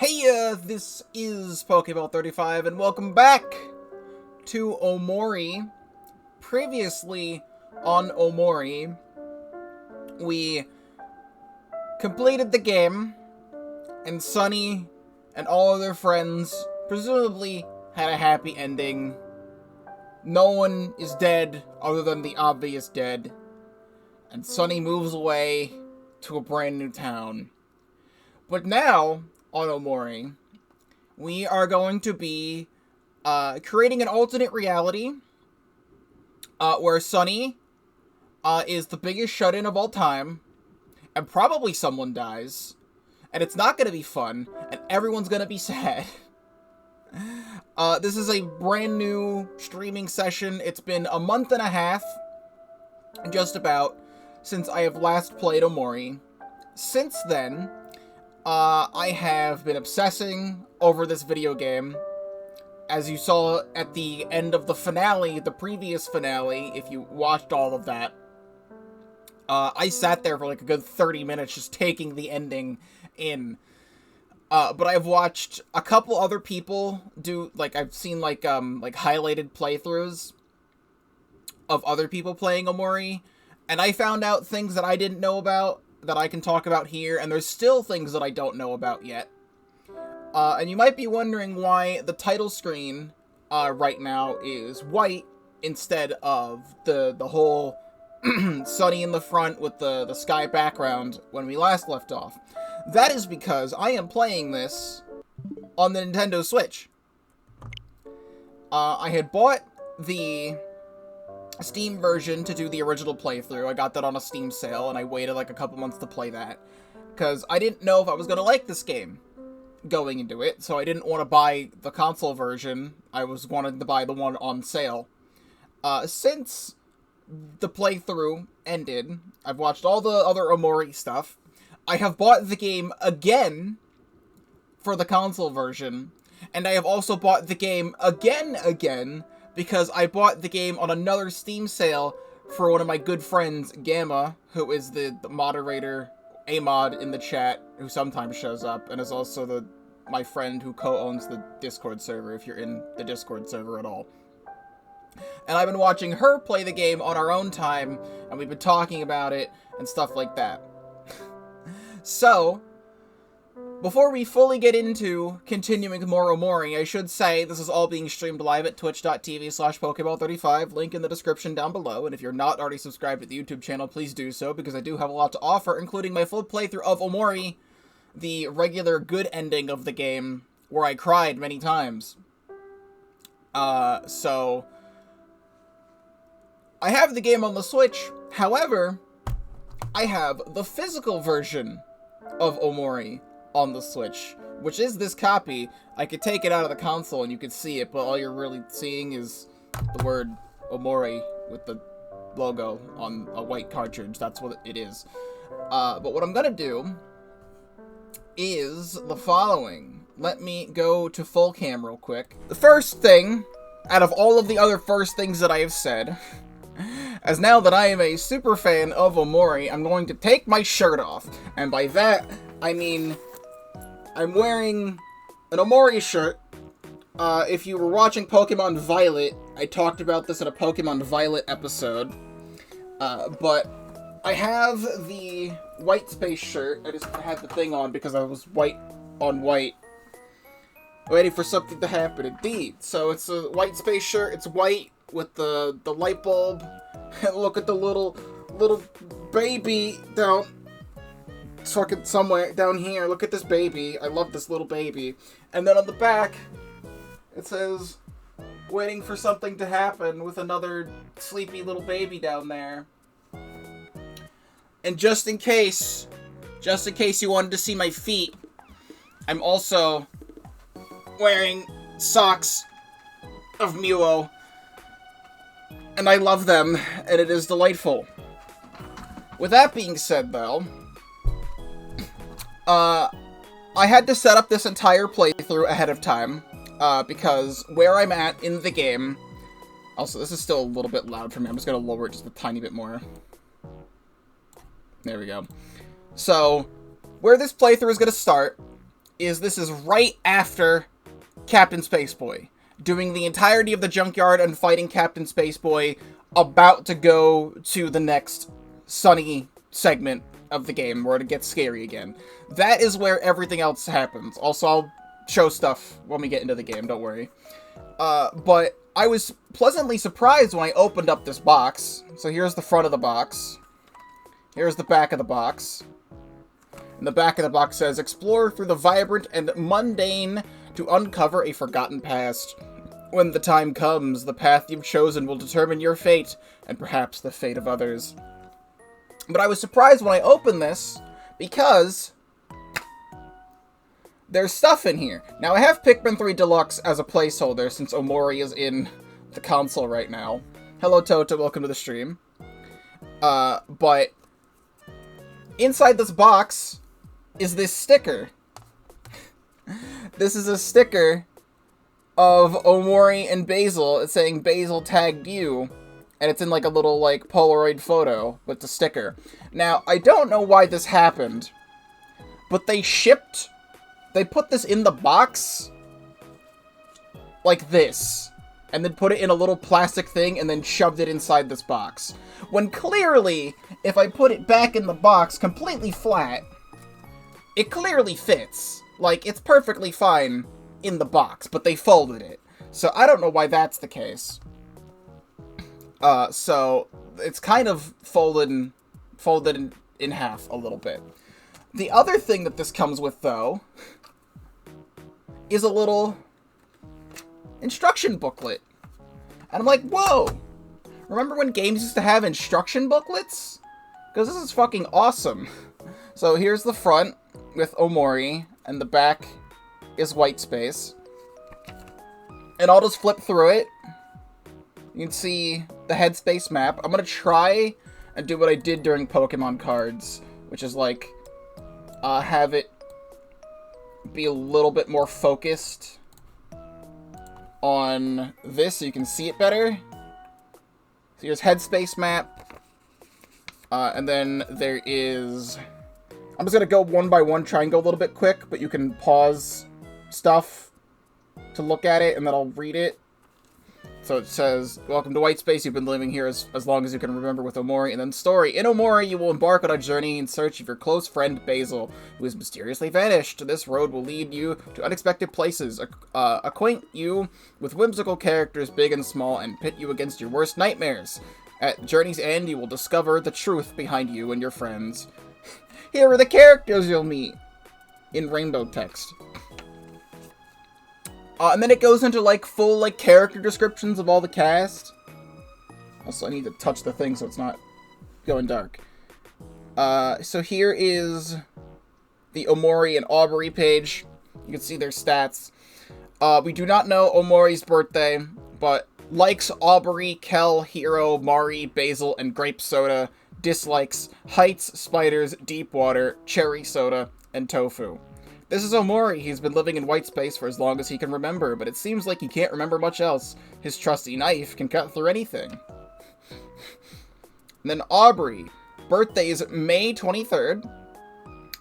Heya, this is Pokeball35, and welcome back to Omori. Previously on Omori, we completed the game, and Sunny and all of their friends presumably had a happy ending. No one is dead other than the obvious dead, and Sunny moves away to a brand new town. But now, on Omori, we are going to be creating an alternate reality where Sunny is the biggest shut-in of all time, and probably someone dies, and it's not going to be fun, and everyone's going to be sad. This is a brand new streaming session. It's been a month and a half, just about, since I have last played Omori. Since then, I have been obsessing over this video game. As you saw at the end of the finale, the previous finale, if you watched all of that, I sat there for like a good 30 minutes just taking the ending in. But I've watched a couple other people do, I've seen, highlighted playthroughs of other people playing Omori, and I found out things that I didn't know about, that I can talk about here, and there's still things that I don't know about yet. And you might be wondering why the title screen right now is white instead of the whole Sunny in the front with the sky background when we last left off. That is because I am playing this on the Nintendo Switch. I had bought the Steam version to do the original playthrough. I got that on a Steam sale, and I waited like a couple months to play that, because I didn't know if I was going to like this game going into it, so I didn't want to buy the console version. I was wanting to buy the one on sale. Since the playthrough ended, I've watched all the other Omori stuff. I have bought the game again for the console version, and I have also bought the game again, because I bought the game on another Steam sale for one of my good friends, Gamma, who is the moderator, a mod in the chat, who sometimes shows up, and is also my friend who co-owns the Discord server, if you're in the Discord server at all. And I've been watching her play the game on our own time, and we've been talking about it, and stuff like that. So, before we fully get into continuing with more Omori, I should say this is all being streamed live at twitch.tv/Pokeball35, link in the description down below, and if you're not already subscribed to the YouTube channel, please do so, because I do have a lot to offer, including my full playthrough of Omori, the regular good ending of the game, where I cried many times. So, I have the game on the Switch, however, I have the physical version of Omori on the Switch, which is this copy. I could take it out of the console and you could see it, but all you're really seeing is the word Omori with the logo on a white cartridge. That's what it is. But what I'm gonna do is the following. Let me go to full cam real quick. The first thing, out of all of the other first things that I have said, as now that I am a super fan of Omori, I'm going to take my shirt off. And by that, I mean I'm wearing an Omori shirt. If you were watching Pokemon Violet, I talked about this in a Pokemon Violet episode. But I have the Headspace shirt. I just had the thing on because I was white on white, waiting for something to happen. Indeed. So it's a Headspace shirt. It's white with the light bulb. And look at the little baby down somewhere down here. Look at this baby. I love this little baby. And then on the back, it says, waiting for something to happen, with another sleepy little baby down there. And just in case you wanted to see my feet, I'm also wearing socks of Muo. And I love them, and it is delightful. With that being said, though, I had to set up this entire playthrough ahead of time, because where I'm at in the game... Also, this is still a little bit loud for me. I'm just going to lower it just a tiny bit more. There we go. So, where this playthrough is going to start is this is right after Captain Spaceboy, doing the entirety of the junkyard and fighting Captain Spaceboy, about to go to the next sunny segment of the game where it gets scary again. That is where everything else happens. Also, I'll show stuff when we get into the game, don't worry. But I was pleasantly surprised when I opened up this box. So here's the front of the box. Here's the back of the box. And the back of the box says, explore through the vibrant and mundane to uncover a forgotten past. When the time comes, the path you've chosen will determine your fate, and perhaps the fate of others. But I was surprised when I opened this, because there's stuff in here. Now, I have Pikmin 3 Deluxe as a placeholder, since Omori is in the console right now. Hello, Toto, welcome to the stream. But inside this box is this sticker. This is a sticker of Omori and Basil. It's saying Basil tagged you. And it's in like a little like Polaroid photo with the sticker. Now, I don't know why this happened, but they put this in the box like this. And then put it in a little plastic thing and then shoved it inside this box. When clearly, if I put it back in the box completely flat, it clearly fits. Like, it's perfectly fine in the box, but they folded it. So I don't know why that's the case. So it's kind of folded in half a little bit. The other thing that this comes with, though, is a little instruction booklet. And I'm like, whoa! Remember when games used to have instruction booklets? Because this is fucking awesome. So here's the front with Omori, and the back is Whitespace. And I'll just flip through it. You can see the Headspace map. I'm gonna try and do what I did during Pokemon cards, which is like, have it be a little bit more focused on this so you can see it better. So here's Headspace map. And then there is... I'm just gonna go one by one, try and go a little bit quick, but you can pause stuff to look at it, and then I'll read it. So it says, welcome to Whitespace, you've been living here as long as you can remember with Omori, and then story. In Omori, you will embark on a journey in search of your close friend Basil, who has mysteriously vanished. This road will lead you to unexpected places, acquaint you with whimsical characters big and small, and pit you against your worst nightmares. At journey's end, you will discover the truth behind you and your friends. Here are the characters you'll meet, in rainbow text. And then it goes into, like, full, like, character descriptions of all the cast. Also, I need to touch the thing so it's not going dark. So here is the Omori and Aubrey page. You can see their stats. We do not know Omori's birthday, but likes Aubrey, Kel, Hero, Mari, Basil, and grape soda. Dislikes heights, spiders, deep water, cherry soda, and tofu. This is Omori. He's been living in Whitespace for as long as he can remember, but it seems like he can't remember much else. His trusty knife can cut through anything. And then Aubrey. Birthday is May 23rd.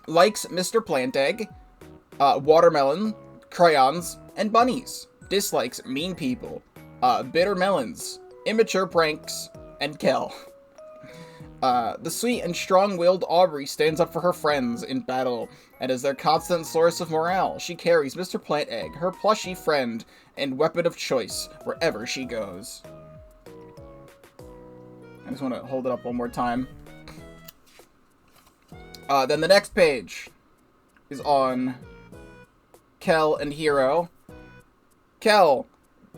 Likes Mr. Plant Egg, watermelon, crayons, and bunnies. Dislikes mean people, bitter melons, immature pranks, and Kel. The sweet and strong-willed Aubrey stands up for her friends in battle and is their constant source of morale. She carries Mr. Plant Egg, her plushy friend, and weapon of choice wherever she goes. I just want to hold it up one more time. Then the next page is on Kel and Hero. Kel,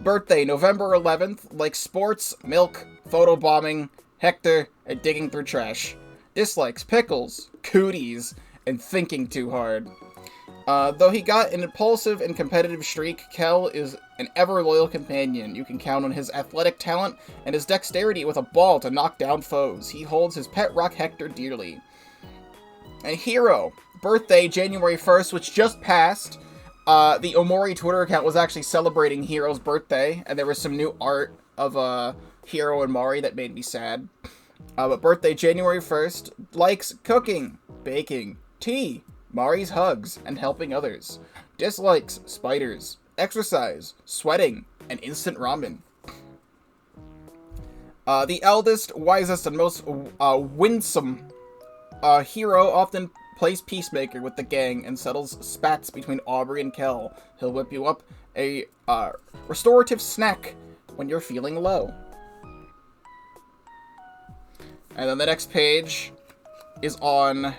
birthday November 11th, likes sports, milk, photobombing, Hector, and digging through trash. Dislikes pickles, cooties, and thinking too hard. Though he got an impulsive and competitive streak, Kel is an ever-loyal companion. You can count on his athletic talent and his dexterity with a ball to knock down foes. He holds his pet rock Hector dearly. And Hero, birthday January 1st, which just passed. The Omori Twitter account was actually celebrating Hero's birthday, and there was some new art of Hero and Mari that made me sad. But birthday January 1st, likes cooking, baking, tea, Mari's hugs and helping others. Dislikes spiders, exercise, sweating, and instant ramen. The eldest, wisest, and most winsome hero often plays peacemaker with the gang and settles spats between Aubrey and Kel. He'll whip you up a restorative snack when you're feeling low. And then the next page is on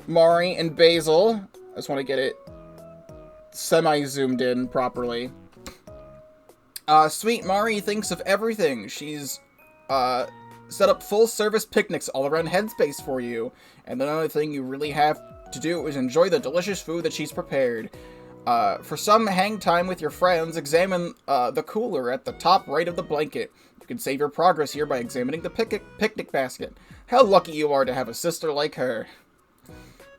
Mari and Basil. I just want to get it semi-zoomed in properly. Sweet Mari thinks of everything. She's set up full-service picnics all around Headspace for you. And the only thing you really have to do is enjoy the delicious food that she's prepared. For some hang time with your friends, examine the cooler at the top right of the blanket. You can save your progress here by examining the picnic basket. How lucky you are to have a sister like her.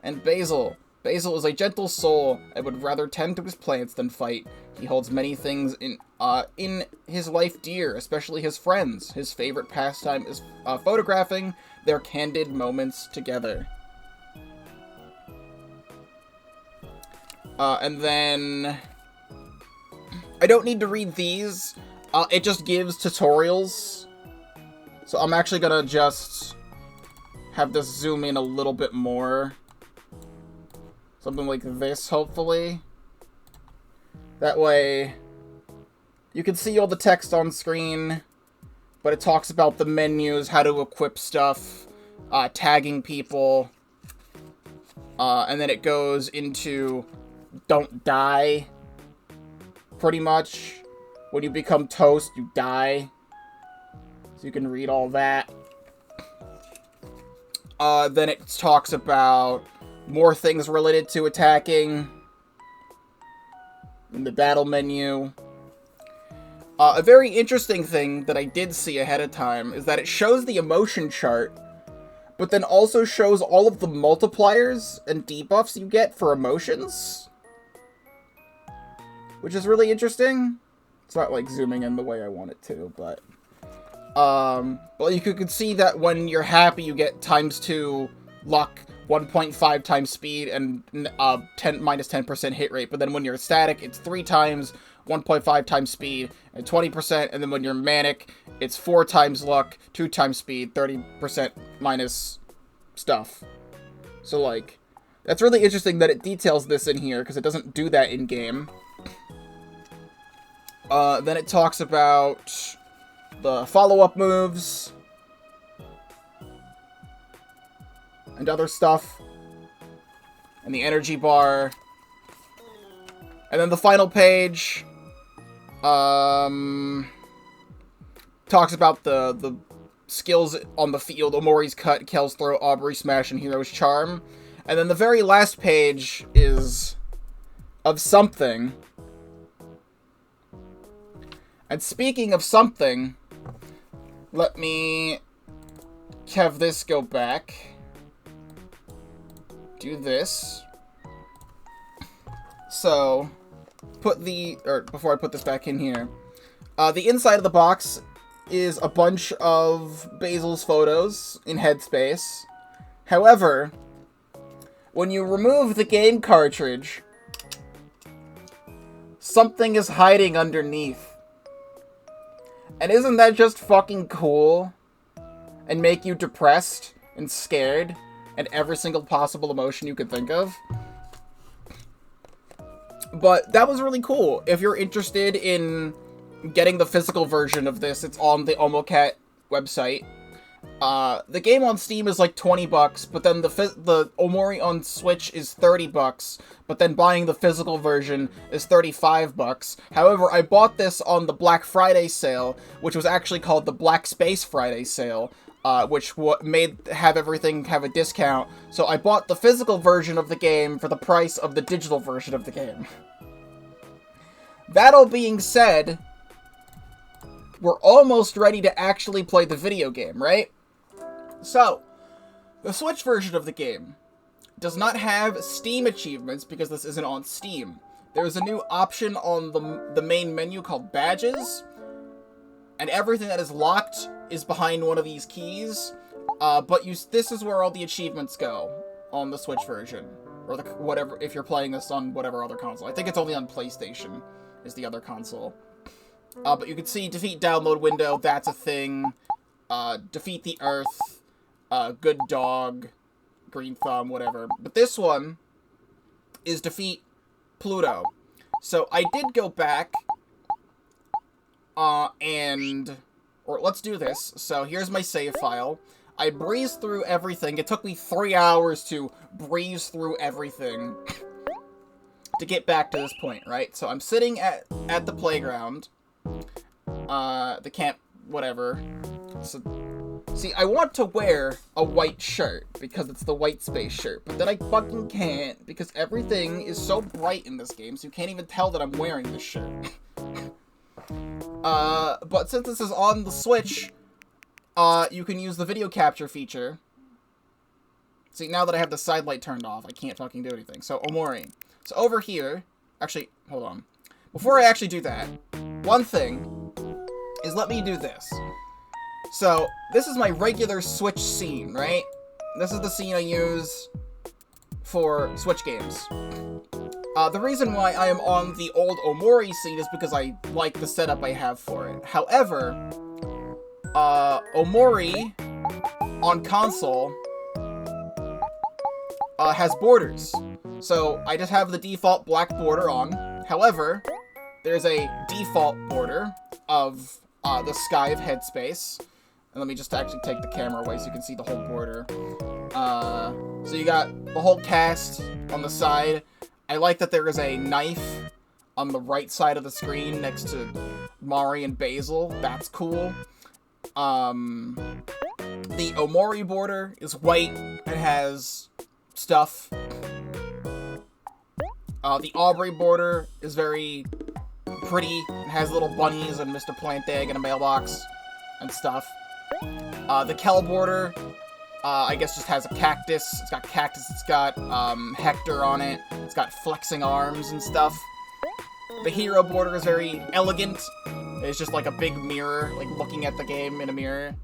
And Basil. Basil is a gentle soul and would rather tend to his plants than fight. He holds many things in his life dear, especially his friends. His favorite pastime is photographing their candid moments together. And then I don't need to read these. It just gives tutorials. So I'm actually gonna just have this zoom in a little bit more. Something like this, hopefully. That way you can see all the text on screen, but it talks about the menus, how to equip stuff, tagging people, and then it goes into don't die, pretty much. When you become toast, you die. So you can read all that. Then it talks about more things related to attacking in the battle menu. A very interesting thing that I did see ahead of time is that it shows the emotion chart, but then also shows all of the multipliers and debuffs you get for emotions, which is really interesting. It's not like zooming in the way I want it to, but you could see that when you're happy, you get ×2 luck, 1.5 times speed, and minus 10% hit rate. But then when you're static, it's 3 times, 1.5 times speed, and 20%. And then when you're manic, it's 4 times luck, 2 times speed, 30% minus stuff. So, like, that's really interesting that it details this in here, because it doesn't do that in-game. Then it talks about the follow-up moves and other stuff, and the energy bar. And then the final page talks about the skills on the field: Omori's cut, Kel's throw, Aubrey's smash, and Hero's charm. And then the very last page is of something. And speaking of something, let me have this go back. Do this. So, before I put this back in here, the inside of the box is a bunch of Basil's photos in Headspace. However, when you remove the game cartridge, something is hiding underneath. And isn't that just fucking cool? And make you depressed and scared and every single possible emotion you could think of? But that was really cool. If you're interested in getting the physical version of this, it's on the OmoCat website. The game on Steam is like $20, but then the Omori on Switch is $30, but then buying the physical version is $35. However, I bought this on the Black Friday sale, which was actually called the Black Space Friday sale, which have everything have a discount. So I bought the physical version of the game for the price of the digital version of the game. That all being said, we're almost ready to actually play the video game, right? So, the Switch version of the game does not have Steam achievements because this isn't on Steam. There's a new option on the main menu called Badges, and everything that is locked is behind one of these keys, but this is where all the achievements go on the Switch version. Or whatever, if you're playing this on whatever other console. I think it's only on PlayStation, is the other console. But you can see defeat download window, that's a thing. Defeat the Earth, good dog, green thumb, whatever. But this one is defeat Pluto. So I did go back, or let's do this. So here's my save file. I breezed through everything. It took me 3 hours to breeze through everything to get back to this point, right? So I'm sitting at the playground, the camp, whatever. So, see, I want to wear a white shirt because it's the Headspace shirt, but then I fucking can't because everything is so bright in this game, so you can't even tell that I'm wearing this shirt. But since this is on the Switch, you can use the video capture feature. See, now that I have the side light turned off, I can't fucking do anything. So, Omori. So, over here... Actually, hold on. Before I actually do that, one thing is let me do this. So, this is my regular Switch scene, right? This is the scene I use for Switch games. The reason why I am on the old Omori scene is because I like the setup I have for it. However... Omori on console has borders. So I just have the default black border on. However, there's a default border of the sky of Headspace. And let me just actually take the camera away so you can see the whole border. So you got the whole cast on the side. I like that there is a knife on the right side of the screen next to Mari and Basil. That's cool. The Omori border is white and has stuff. The Aubrey border is very pretty and has little bunnies and Mr. Plant Egg and a mailbox and stuff. The Kel border, I guess just has a cactus. It's got cactus, it's got, Hector on it. It's got flexing arms and stuff. The Hero border is very elegant. It's just like a big mirror, like looking at the game in a mirror.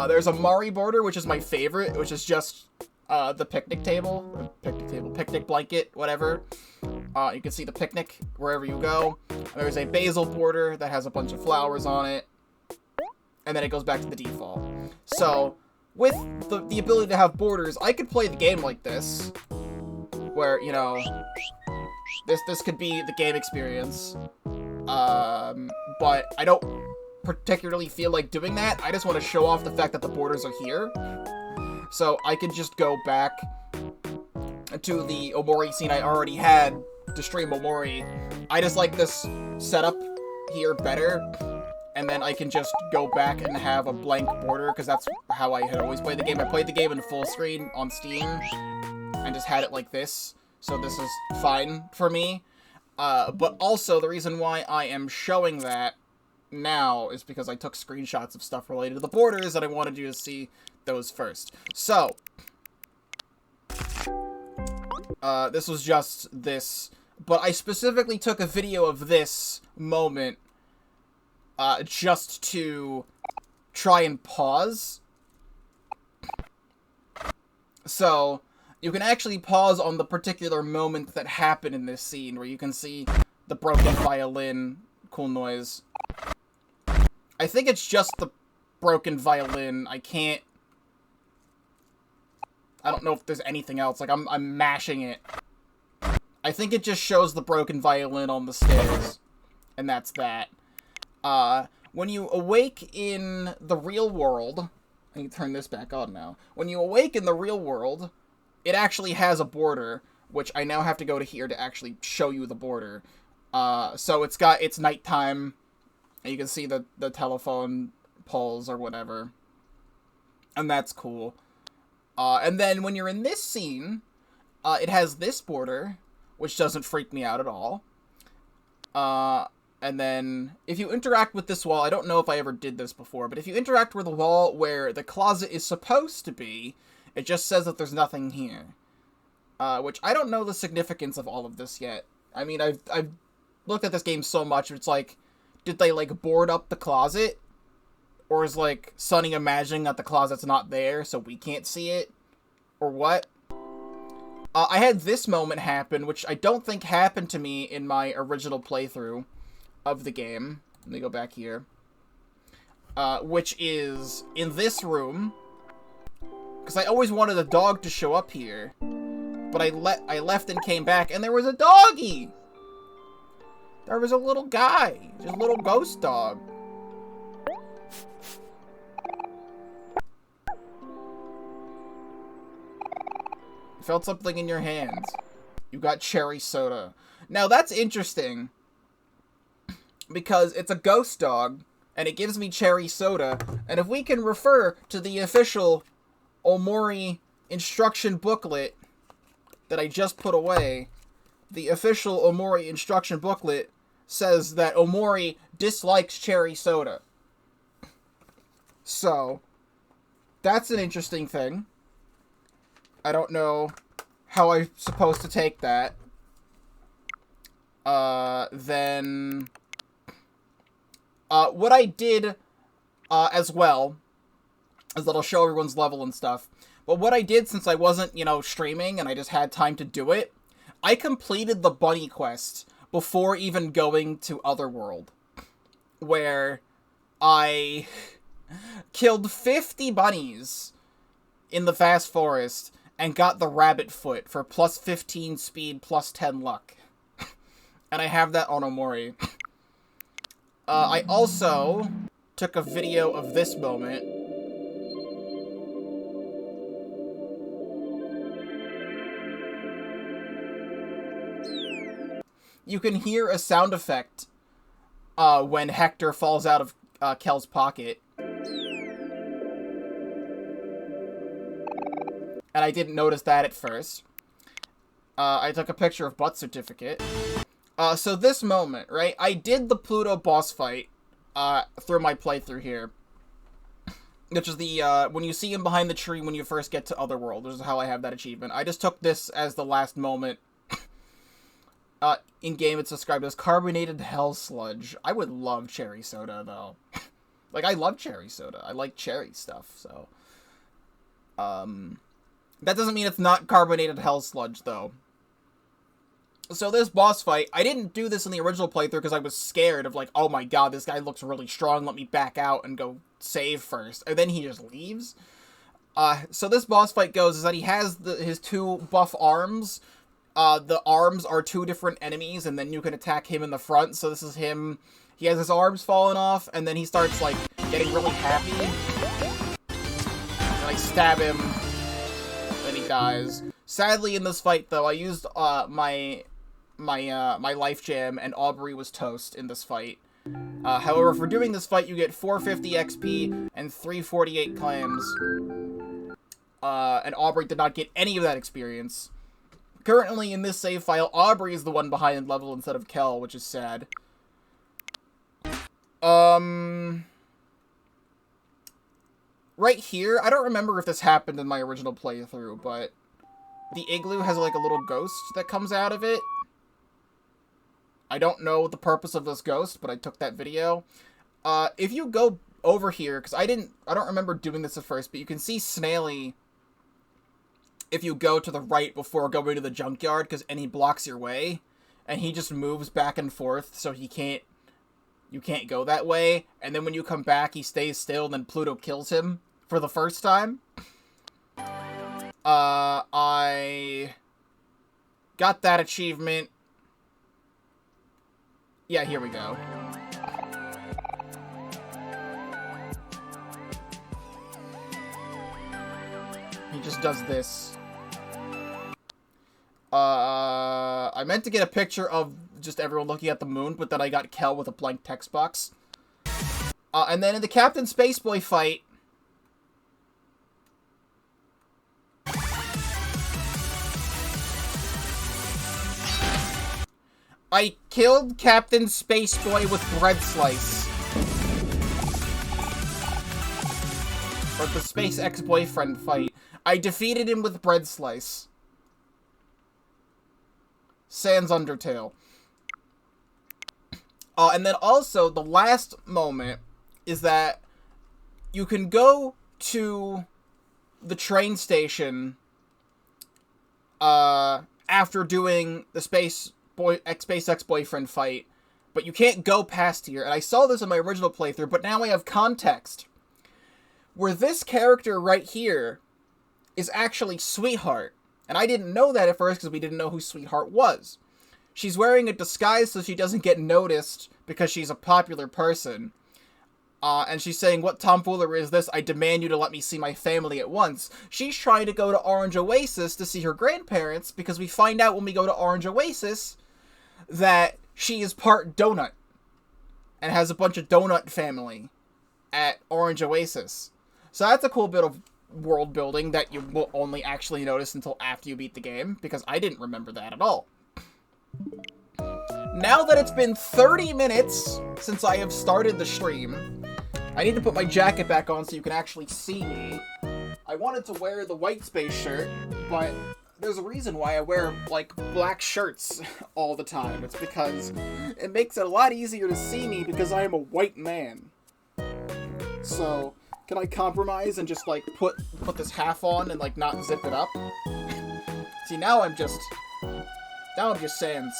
There's a Mari border, which is my favorite, which is just the picnic table, picnic blanket, whatever. You can see the picnic wherever you go. There's a Basil border that has a bunch of flowers on it. And then it goes back to the default. So, with the ability to have borders, I could play the game like this. Where, you know, this could be the game experience. But I don't particularly feel like doing that. I just want to show off the fact that the borders are here. So I could just go back to the Omori scene I already had to stream Omori. I just like this setup here better. And then I can just go back and have a blank border, because that's how I had always played the game. I played the game in full screen on Steam, and just had it like this. So this is fine for me. But also, the reason why I am showing that now is because I took screenshots of stuff related to the borders, and I wanted you to see those first. So, this was just this, but I specifically took a video of this moment, just to try and pause. So, you can actually pause on the particular moment that happened in this scene, where you can see the broken violin, cool noise. I think it's just the broken violin. I don't know if there's anything else. Like, I'm mashing it. I think it just shows the broken violin on the stairs. And that's that. When you awake in the real world... I need to turn this back on now. When you awake in the real world, it actually has a border, which I now have to go to here to actually show you the border. So it's nighttime, and you can see the telephone poles or whatever. And that's cool. And then when you're in this scene, it has this border, which doesn't freak me out at all. And then, if you interact with this wall, I don't know if I ever did this before, but if you interact with the wall where the closet is supposed to be, it just says that there's nothing here. Which, I don't know the significance of all of this yet. I mean, I've looked at this game so much, it's like, did they, like, board up the closet? Or is, like, Sunny imagining that the closet's not there, so we can't see it? Or what? I had this moment happen, which I don't think happened to me in my original playthrough of the game. Let me go back here. Which is in this room. Because I always wanted a dog to show up here. But I left and came back, and there was a doggy! There was a little guy. Just a little ghost dog. You felt something in your hands. You got cherry soda. Now, that's interesting. Because it's a ghost dog, and it gives me cherry soda. And if we can refer to the official Omori instruction booklet that I just put away, the official Omori instruction booklet says that Omori dislikes cherry soda. So, that's an interesting thing. I don't know how I'm supposed to take that. Then... what I did, as well, is that I'll show everyone's level and stuff. But what I did, since I wasn't, you know, streaming and I just had time to do it, I completed the bunny quest before even going to Otherworld, where I killed 50 bunnies in the Vast Forest and got the rabbit foot for plus 15 speed, plus 10 luck. And I have that on Omori. I also took a video of this moment. You can hear a sound effect when Hector falls out of Kel's pocket. And I didn't notice that at first. I took a picture of Butt Certificate. So this moment, right? I did the Pluto boss fight through my playthrough here. Which is the, when you see him behind the tree when you first get to Otherworld. This is how I have that achievement. I just took this as the last moment. In-game it's described as carbonated hell sludge. I would love cherry soda, though. Like, I love cherry soda. I like cherry stuff, so... that doesn't mean it's not carbonated hell sludge, though. So this boss fight, I didn't do this in the original playthrough because I was scared of, like, oh my god, this guy looks really strong, let me back out and go save first. And then he just leaves. So this boss fight goes is that he has his two buff arms. The arms are two different enemies, and then you can attack him in the front. So this is him. He has his arms falling off, and then he starts, like, getting really happy. And I stab him, and he dies. Sadly, in this fight, though, I used my life gem, and Aubrey was toast in this fight. However, for doing this fight, you get 450 XP and 348 clams. And Aubrey did not get any of that experience. Currently, in this save file, Aubrey is the one behind in level instead of Kel, which is sad. Right here, I don't remember if this happened in my original playthrough, but the igloo has, like, a little ghost that comes out of it. I don't know the purpose of this ghost, but I took that video. If you go over here, because I don't remember doing this at first, but you can see Snaily if you go to the right before going to the junkyard, and he blocks your way, and he just moves back and forth, so you can't go that way, and then when you come back, he stays still, and then Pluto kills him for the first time. I got that achievement. Yeah, here we go. He just does this. I meant to get a picture of just everyone looking at the moon, but then I got Kel with a blank text box. And then in the Captain Spaceboy fight, I killed Captain Spaceboy with bread slice. Or the Space Ex-Boyfriend fight. I defeated him with bread slice. Sans Undertale. And then also, the last moment is that you can go to the train station after doing the Space ex-boyfriend fight, but you can't go past here, and I saw this in my original playthrough, but now I have context, where this character right here is actually Sweetheart, and I didn't know that at first because we didn't know who Sweetheart was. She's wearing a disguise so she doesn't get noticed because she's a popular person. And she's saying, "What tomfoolery is this? I demand you to let me see my family at once." She's trying to go to Orange Oasis to see her grandparents, because we find out when we go to Orange Oasis that she is part donut and has a bunch of donut family at Orange Oasis. So that's a cool bit of world building that you will only actually notice until after you beat the game, because I didn't remember that at all. Now that it's been 30 minutes since I have started the stream, I need to put my jacket back on so you can actually see me. I wanted to wear the Whitespace shirt, but there's a reason why I wear, like, black shirts all the time. It's because it makes it a lot easier to see me because I am a white man. So, can I compromise and just, like, put this half on and, like, not zip it up? See, now I'm just sans.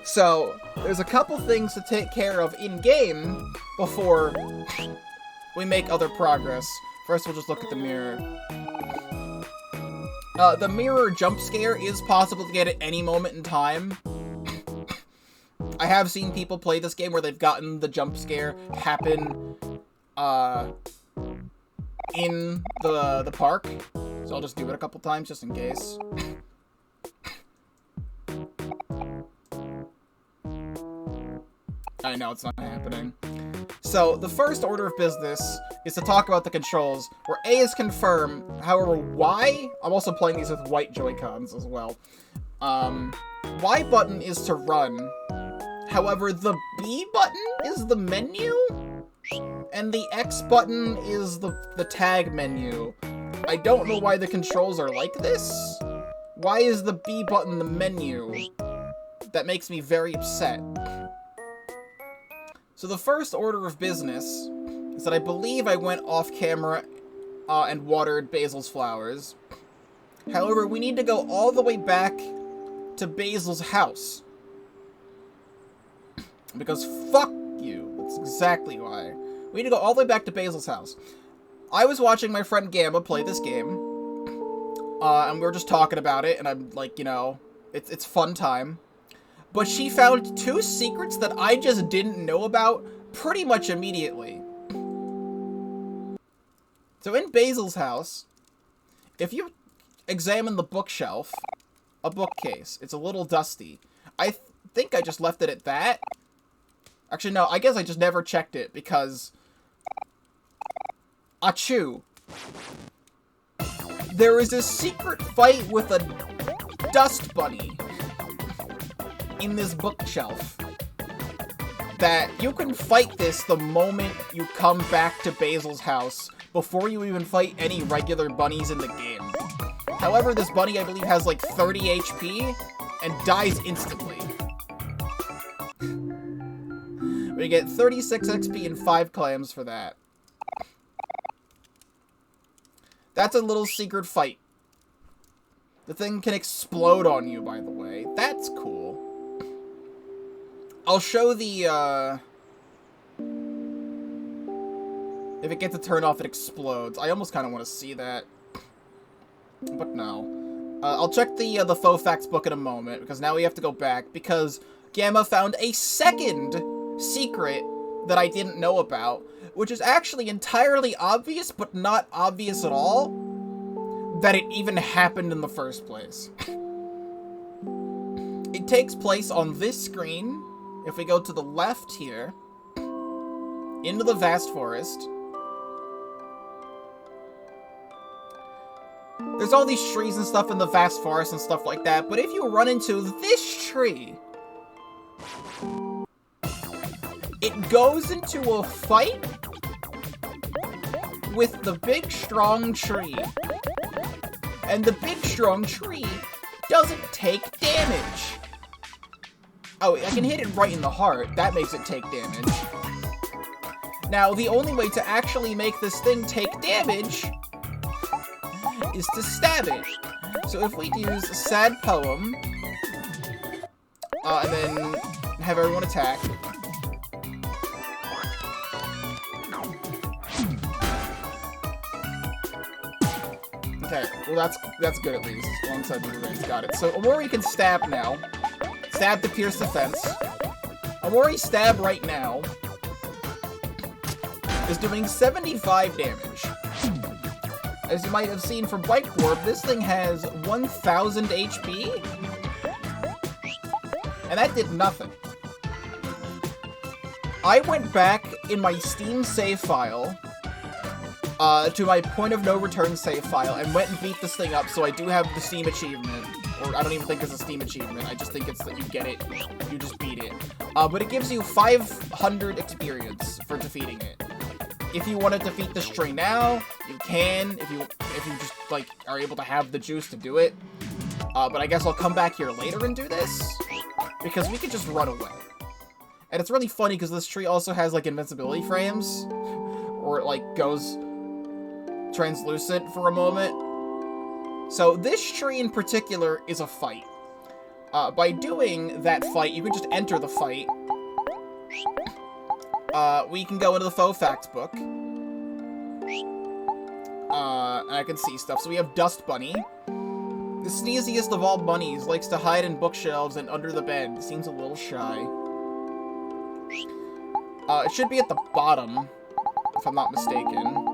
So, there's a couple things to take care of in-game before we make other progress. First, we'll just look at the mirror. The mirror jump scare is possible to get at any moment in time. I have seen people play this game where they've gotten the jump scare happen in the park. So I'll just do it a couple times just in case. I know it's not happening. So, the first order of business is to talk about the controls, where A is confirm, however Y, I'm also playing these with white Joy-Cons as well. Y button is to run, however the B button is the menu, and the X button is the tag menu. I don't know why the controls are like this. Why is the B button the menu? That makes me very upset. So the first order of business is that I believe I went off camera and watered Basil's flowers. However, we need to go all the way back to Basil's house. Because fuck you. That's exactly why. We need to go all the way back to Basil's house. I was watching my friend Gamma play this game. And we were just talking about it, and I'm like, you know, it's fun time. But she found 2 secrets that I just didn't know about pretty much immediately. So in Basil's house, if you examine the bookshelf, a bookcase, it's a little dusty. I think I just left it at that. Actually, no, I guess I just never checked it because... Achoo. There is a secret fight with a dust bunny in this bookshelf that you can fight this the moment you come back to Basil's house before you even fight any regular bunnies in the game. However, this bunny, I believe, has like 30 HP and dies instantly. We get 36 XP and 5 clams for that. That's a little secret fight. The thing can explode on you, by the way. That's cool. I'll show the, if it gets a turn off, it explodes. I almost kind of want to see that. But no. I'll check the faux facts book in a moment, because now we have to go back, because Gamma found a second secret that I didn't know about, which is actually entirely obvious, but not obvious at all, that it even happened in the first place. It takes place on this screen. If we go to the left here, into the vast forest, there's all these trees and stuff in the vast forest and stuff like that, but if you run into this tree, it goes into a fight with the big strong tree, and the big strong tree doesn't take damage. Oh, I can hit it right in the heart. That makes it take damage. Now, the only way to actually make this thing take damage is to stab it. So if we use Sad Poem, and then have everyone attack. Okay, well that's good at least. Alongside the remains, got it. So Omori can stab now. Stab to pierce the fence. Omori stab right now is doing 75 damage. As you might have seen from Bike Warp, this thing has 1,000 HP, and that did nothing. I went back in my Steam save file to my point of no return save file and went and beat this thing up, so I do have the Steam achievement. Or I don't even think it's a Steam achievement, I just think it's that you get it, you just beat it. But it gives you 500 experience for defeating it. If you want to defeat this tree now, you can, if you just, like, are able to have the juice to do it. But I guess I'll come back here later and do this, because we could just run away. And it's really funny, because this tree also has, like, invincibility frames, or it, like, goes translucent for a moment. So this tree in particular is a fight. By doing that fight, you can just enter the fight. We can go into the faux facts book. And I can see stuff. So we have Dust Bunny. The sneeziest of all bunnies likes to hide in bookshelves and under the bed. Seems a little shy. It should be at the bottom, if I'm not mistaken.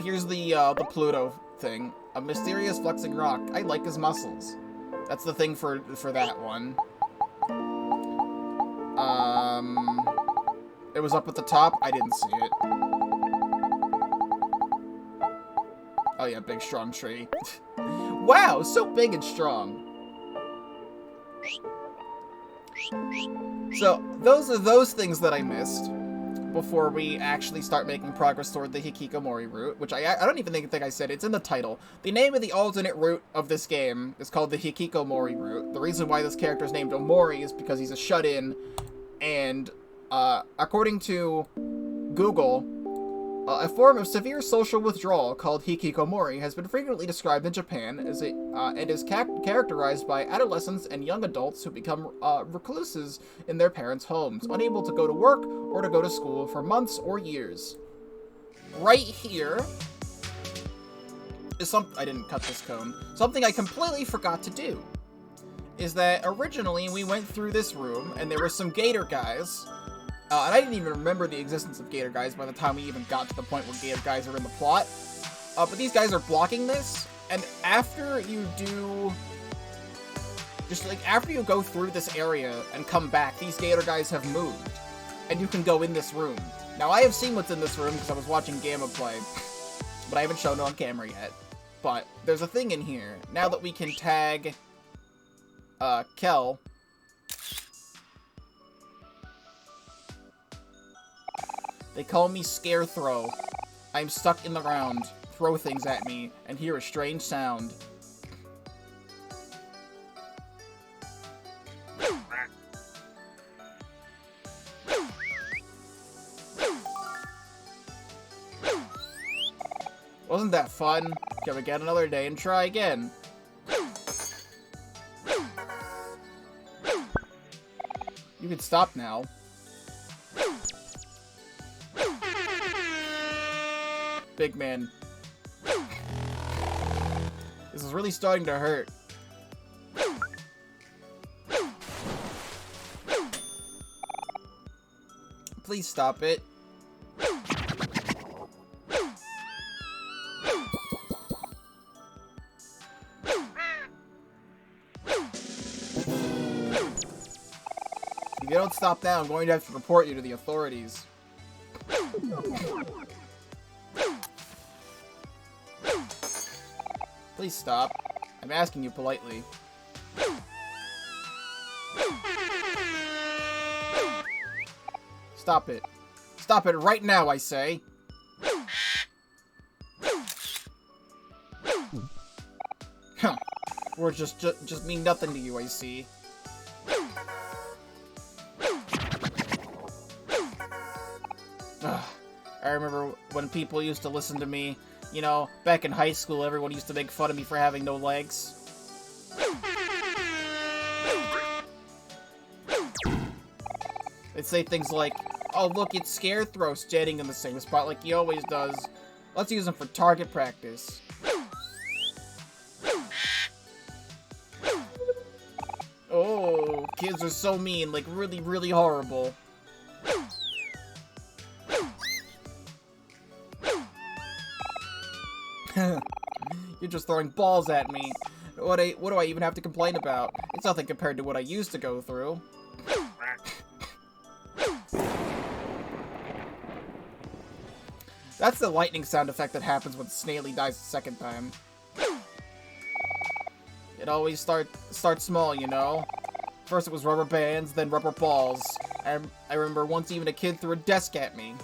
Here's the Pluto thing. A mysterious flexing rock. I like his muscles. That's the thing for that one. It was up at the top. I didn't see it. Oh yeah, big strong tree. Wow, so big and strong. So, those are those things that I missed before we actually start making progress toward the Hikikomori route, which I don't even think I said. It's in the title. The name of the alternate route of this game is called the Hikikomori route. The reason why this character is named Omori is because he's a shut-in, and according to Google, a form of severe social withdrawal called hikikomori has been frequently described in Japan as and is characterized by adolescents and young adults who become recluses in their parents' homes, unable to go to work or to go to school for months or years. Right here is I didn't cut this cone. Something I completely forgot to do is that originally we went through this room and there were some gator guys. And I didn't even remember the existence of gator guys by the time we even got to the point where gator guys are in the plot. But these guys are blocking this, and after you do... after you go through this area and come back, these gator guys have moved. And you can go in this room. Now, I have seen what's in this room because I was watching Gamma play, but I haven't shown it on camera yet. But there's a thing in here. Now that we can tag Kel... They call me Scare Throw. I'm stuck in the ground, throw things at me, and hear a strange sound. Wasn't that fun? Can we get another day and try again? You can stop now. Big man. This is really starting to hurt. Please stop it. If you don't stop now, I'm going to have to report you to the authorities. Please stop. I'm asking you politely. Stop it. Stop it right now, I say. Huh. Words just mean nothing to you, I see. Ugh. I remember when people used to listen to me You know, back in high school, everyone used to make fun of me for having no legs. They'd say things like, oh look, it's Scarecrow standing in the same spot like he always does. Let's use him for target practice. Oh, kids are so mean, like really, really horrible. You're just throwing balls at me. What do I even have to complain about? It's nothing compared to what I used to go through. That's the lightning sound effect that happens when Snaily dies the second time. It always starts small, you know? First it was rubber bands, then rubber balls. I remember once even a kid threw a desk at me.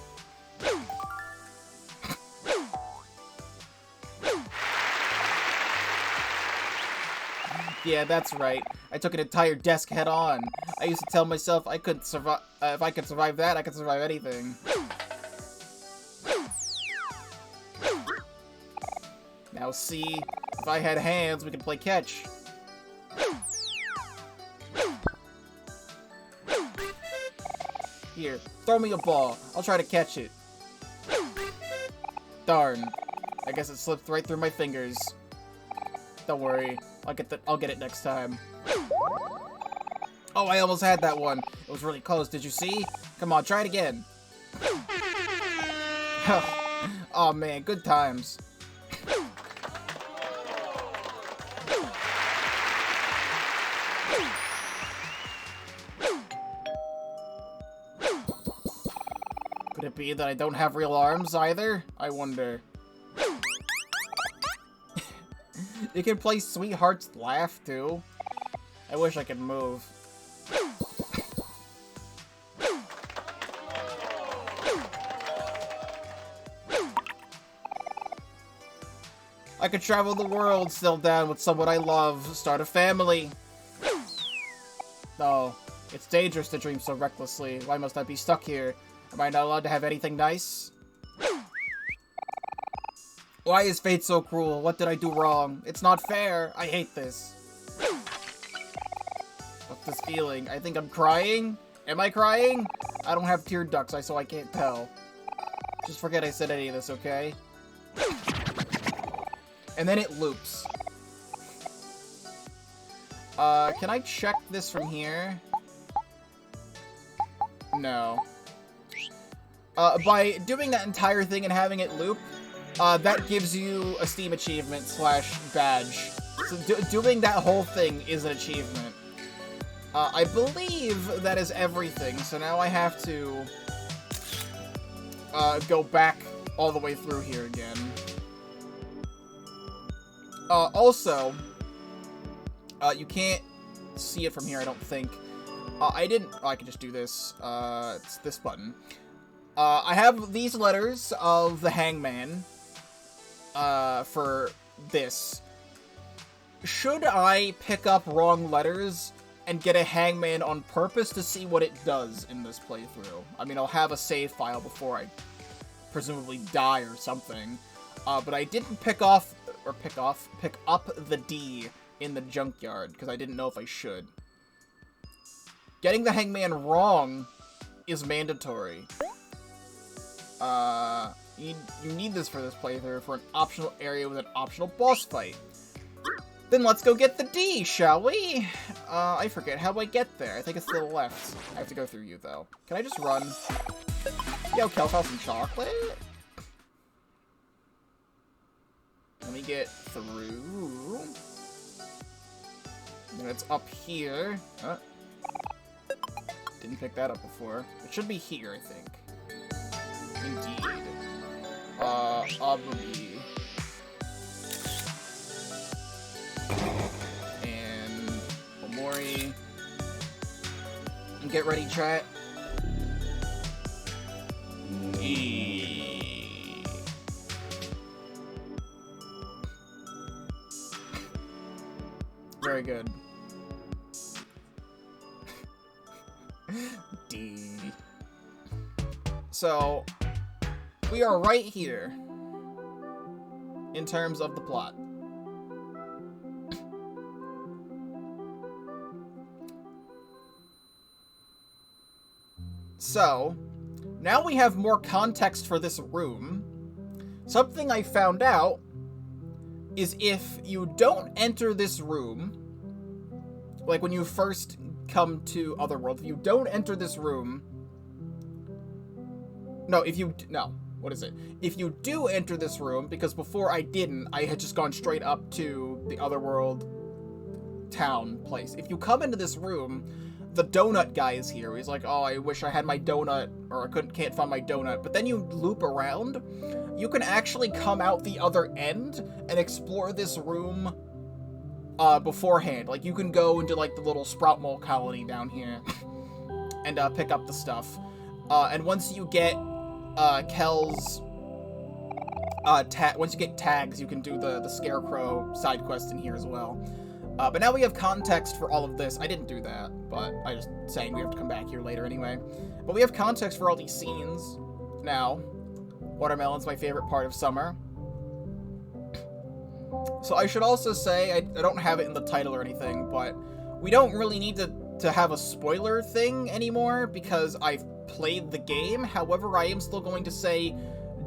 Yeah, that's right. I took an entire desk head on. I used to tell myself I couldn't survive. If I could survive that, I could survive anything. Now see, if I had hands, we could play catch. Here, throw me a ball. I'll try to catch it. Darn. I guess it slipped right through my fingers. Don't worry. I'll get it next time. Oh, I almost had that one. It was really close. Did you see? Come on, try it again. Oh man, good times. Could it be that I don't have real arms either? I wonder. You can play Sweetheart's Laugh, too. I wish I could move. I could travel the world, settle down with someone I love, start a family. No, it's dangerous to dream so recklessly. Why must I be stuck here? Am I not allowed to have anything nice? Why is fate so cruel? What did I do wrong? It's not fair. I hate this. What's this feeling? I think I'm crying? Am I crying? I don't have tear ducts, so I can't tell. Just forget I said any of this, okay? And then it loops. Can I check this from here? No. By doing that entire thing and having it loop, that gives you a Steam achievement / badge. So doing that whole thing is an achievement. I believe that is everything, so now I have to go back all the way through here again. Also, you can't see it from here, I don't think. I can just do this. It's this button. I have these letters of the Hangman, for this. Should I pick up wrong letters and get a Hangman on purpose to see what it does in this playthrough? I mean, I'll have a save file before I presumably die or something. But I didn't pick up the D in the junkyard, because I didn't know if I should. Getting the Hangman wrong is mandatory. You need this for this playthrough for an optional area with an optional boss fight. Then let's go get the D, shall we? I forget how I get there. I think it's to the left. I have to go through you, though. Can I just run? Yo, Kelp, have some chocolate? Let me get through. And it's up here. Didn't pick that up before. It should be here, I think. Indeed. Obby. And Omori. And get ready, chat. Very good. D. So, we are right here. in terms of the plot. So, now we have more context for this room. Something I found out is if you don't enter this room, like when you first come to Otherworld, if you don't enter this room... If you do enter this room, because before I didn't, I had just gone straight up to the Otherworld town place. If you come into this room, the donut guy is here. He's like, oh, I wish I had my donut, or I can't find my donut. But then you loop around, you can actually come out the other end and explore this room beforehand. Like, you can go into, like, the little sprout mole colony down here and pick up the stuff. And once you get Kel's... once you get tags, you can do the Scarecrow side quest in here as well. But now we have context for all of this. I didn't do that, but I just saying we have to come back here later anyway. But we have context for all these scenes now. Watermelon's my favorite part of summer. So I should also say, I don't have it in the title or anything, but we don't really need to have a spoiler thing anymore because I've played the game. However, I am still going to say,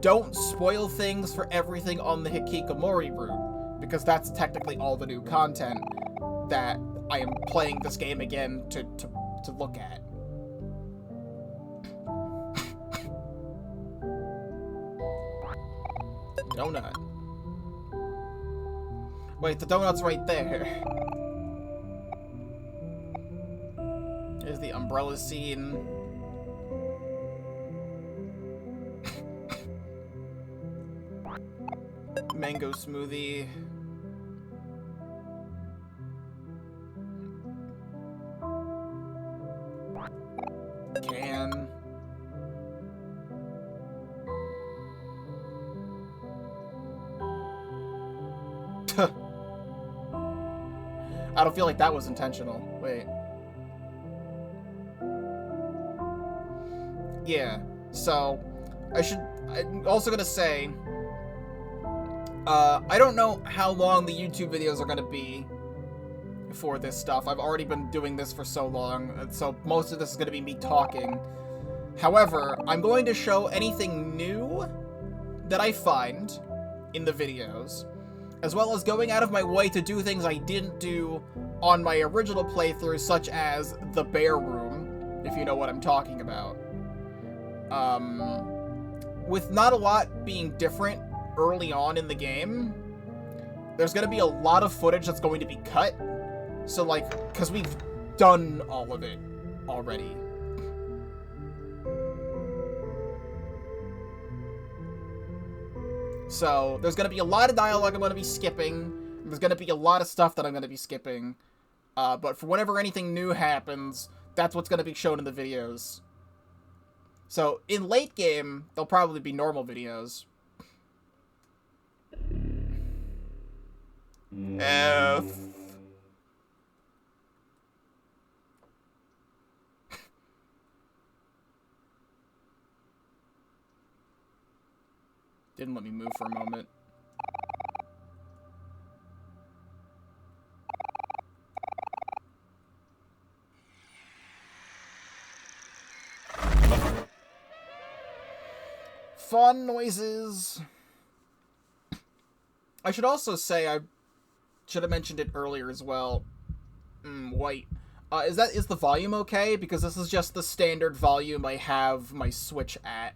don't spoil things for everything on the Hikikomori route, because that's technically all the new content that I am playing this game again to look at. Donut. Wait, the donut's right there. There's the umbrella scene. Mango smoothie. Can. I don't feel like that was intentional. Wait. Yeah, so I'm also gonna say, I don't know how long the YouTube videos are gonna be for this stuff. I've already been doing this for so long, so most of this is gonna be me talking. However, I'm going to show anything new that I find in the videos, as well as going out of my way to do things I didn't do on my original playthrough, such as the bear room, if you know what I'm talking about. With not a lot being different early on in the game, there's going to be a lot of footage that's going to be cut. So, like, because we've done all of it already. So, there's going to be a lot of dialogue I'm going to be skipping. There's going to be a lot of stuff that I'm going to be skipping. But for whenever anything new happens, that's what's going to be shown in the videos. So, in late game, they'll probably be normal videos. F. Didn't let me move for a moment. Fun noises. I should also say, I should have mentioned it earlier as well. White. Is the volume okay? Because this is just the standard volume I have my Switch at.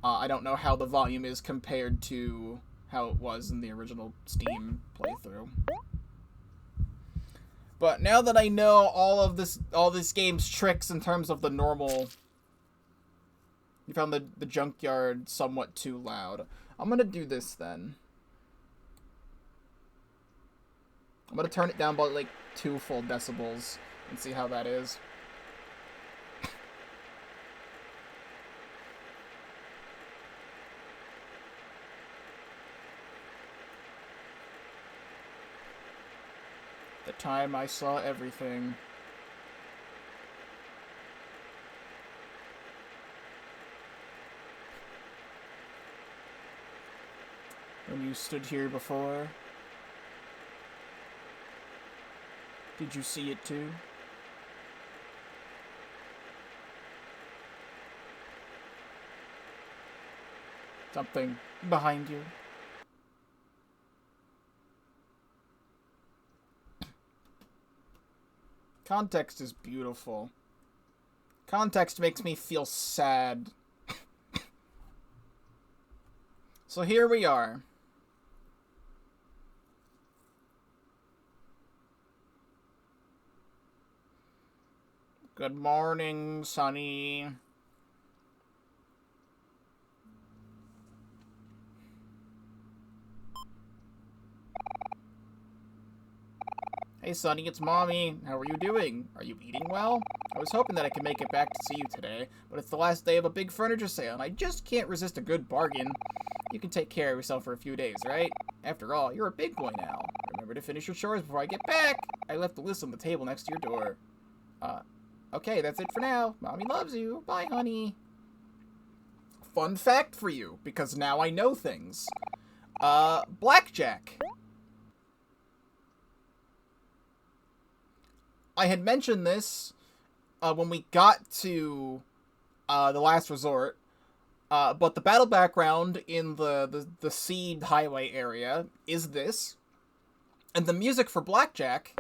I don't know how the volume is compared to how it was in the original Steam playthrough. But now that I know all this game's tricks in terms of the normal... You found the junkyard somewhat too loud. I'm gonna do this then. I'm gonna turn it down by like 2 full decibels and see how that is. The time I saw everything. when you stood here before? Did you see it too? Something behind you. Context is beautiful. Context makes me feel sad. So here we are. Good morning, Sunny. Hey, Sunny, it's Mommy. How are you doing? Are you eating well? I was hoping that I could make it back to see you today, but it's the last day of a big furniture sale, and I just can't resist a good bargain. You can take care of yourself for a few days, right? After all, you're a big boy now. Remember to finish your chores before I get back. I left the list on the table next to your door. Okay, that's it for now. Mommy loves you. Bye, honey. Fun fact for you, because now I know things. Blackjack. I had mentioned this when we got to the last resort, but the battle background in the seed highway area is this, and the music for Blackjack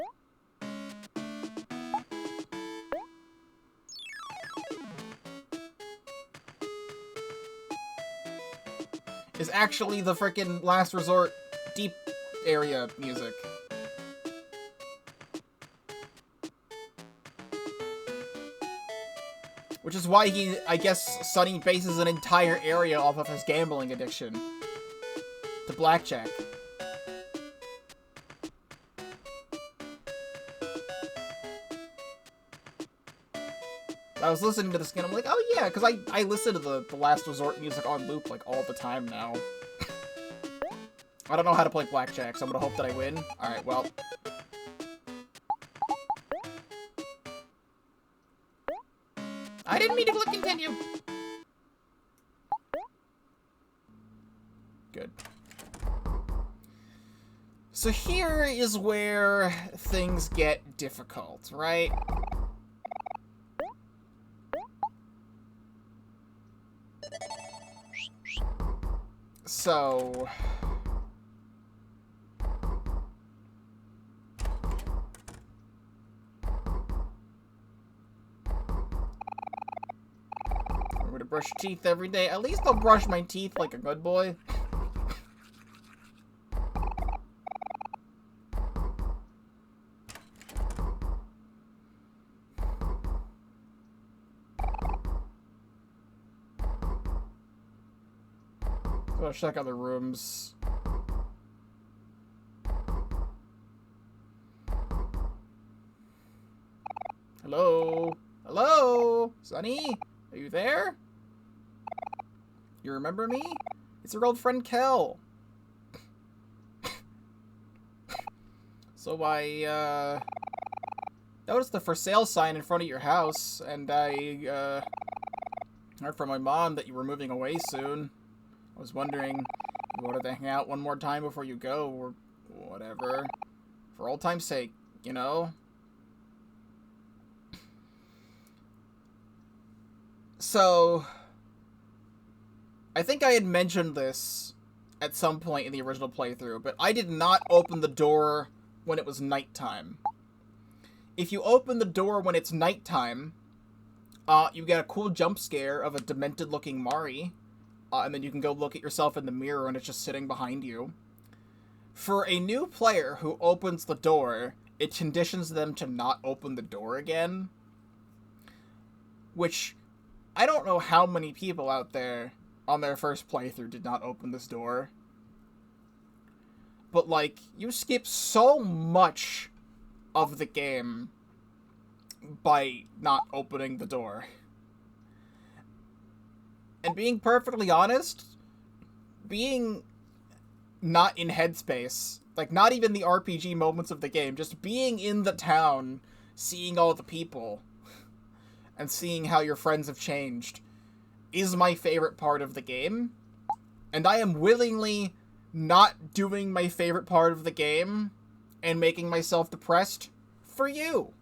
is actually the frickin' last resort deep area music. Which is why I guess Sunny bases an entire area off of his gambling addiction to blackjack. I was listening to this again, I'm like, oh yeah, because I listen to the Last Resort music on loop, like, all the time now. I don't know how to play blackjack, so I'm gonna hope that I win. Alright, well. I didn't mean to click continue! Good. So here is where things get difficult, right? So... remember to brush your teeth every day. At least I'll brush my teeth like a good boy. Go check out the rooms. Hello? Hello? Sunny? Are you there? You remember me? It's your old friend Kel. So I, noticed the for sale sign in front of your house, and I, heard from my mom that you were moving away soon. I was wondering if you wanted to hang out one more time before you go, or whatever. For old time's sake, you know? So, I think I had mentioned this at some point in the original playthrough, but I did not open the door when it was nighttime. If you open the door when it's nighttime, you get a cool jump scare of a demented-looking Mari. And then you can go look at yourself in the mirror and it's just sitting behind you. For a new player who opens the door, it conditions them to not open the door again. Which, I don't know how many people out there on their first playthrough did not open this door. But, like, you skip so much of the game by not opening the door. And being perfectly honest, being not in Headspace, like, not even the RPG moments of the game, just being in the town, seeing all the people, and seeing how your friends have changed, is my favorite part of the game. And I am willingly not doing my favorite part of the game and making myself depressed for you.